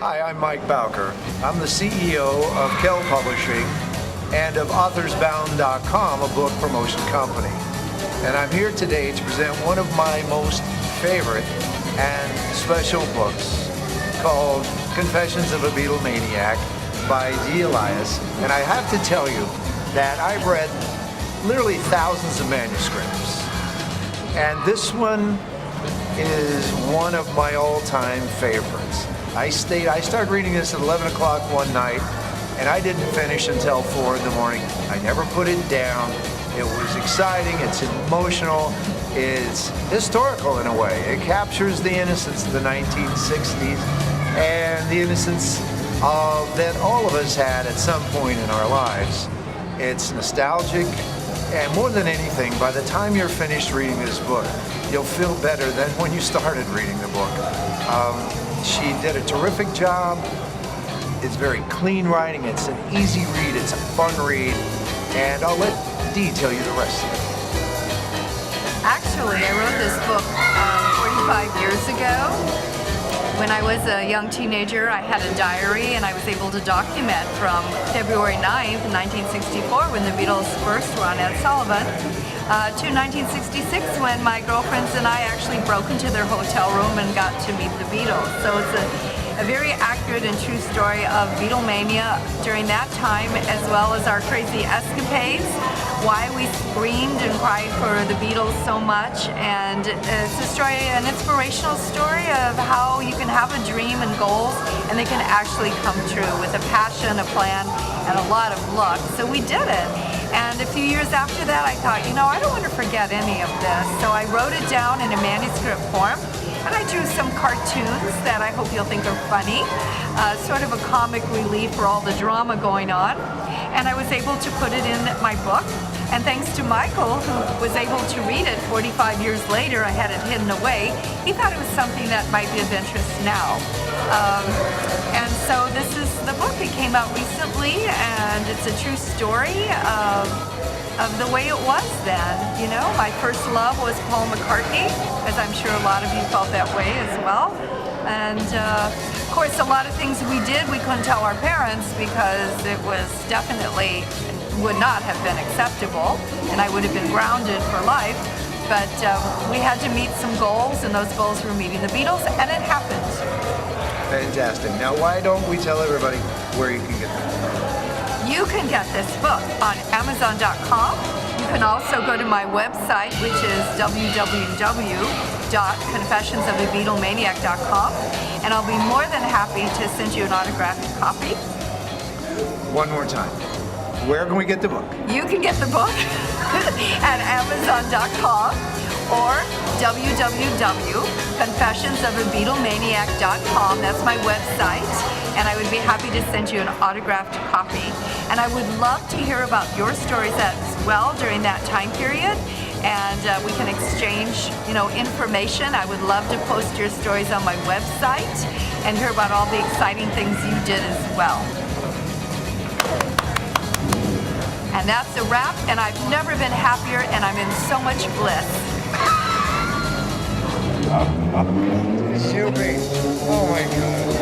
Hi, I'm Mike Bowker. I'm the CEO of Kell Publishing and of AuthorsBound.com, a book promotion company. And I'm here today to present one of my most favorite and special books called Confessions of a Beatlemaniac by Dee Elias. And I have to tell you that I've read literally thousands of manuscripts. And this one is one of my all-time favorites. I started reading this at 11 o'clock one night, and I didn't finish until 4 in the morning. I never put it down. It was exciting, it's emotional, it's historical in a way. It captures the innocence of the 1960s and the innocence that all of us had at some point in our lives. It's nostalgic, and more than anything, by the time you're finished reading this book, you'll feel better than when you started reading the book. She did a terrific job. It's very clean writing, it's an easy read, it's a fun read, and I'll let Dee tell you the rest of it. Actually, I wrote this book 45 years ago. When I was a young teenager, I had a diary and I was able to document from February 9th, 1964, when the Beatles first were on Ed Sullivan, to 1966 when my girlfriends and I actually broke into their hotel room and got to meet the Beatles. So it's a very accurate and true story of Beatlemania during that time, as well as our crazy escapades, why we screamed and cried for the Beatles so much, and it's a story, an inspirational story of how you can have a dream and goals and they can actually come true with a passion, a plan, and a lot of luck. So we did it. And a few years after that, I thought, I don't want to forget any of this. So I wrote it down in a manuscript form, and I drew some cartoons that I hope you'll think are funny, sort of a comic relief for all the drama going on. And I was able to put it in my book. And thanks to Michael, who was able to read it 45 years later, I had it hidden away, he thought it was something that might be of interest now. And so this is the book. It came out recently, and it's a true story of the way it was then. My first love was Paul McCartney, as I'm sure a lot of you felt that way as well. And of course, a lot of things we did, we couldn't tell our parents because it was definitely would not have been acceptable, and I would have been grounded for life. But we had to meet some goals, and those goals were meeting the Beatles, and it happened. Fantastic. Now, why don't we tell everybody where you can get it? You can get this book on Amazon.com. You can also go to my website, which is www.confessionsofabeatlemaniac.com, and I'll be more than happy to send you an autographed copy. One more time. Where can we get the book? You can get the book at Amazon.com or www.confessionsofabeatlemaniac.com. That's my website, and I would be happy to send you an autographed copy. And I would love to hear about your stories as well during that time period, and we can exchange, information. I would love to post your stories on my website and hear about all the exciting things you did as well. And that's a wrap, and I've never been happier, and I'm in so much bliss. Sylvie, oh my God.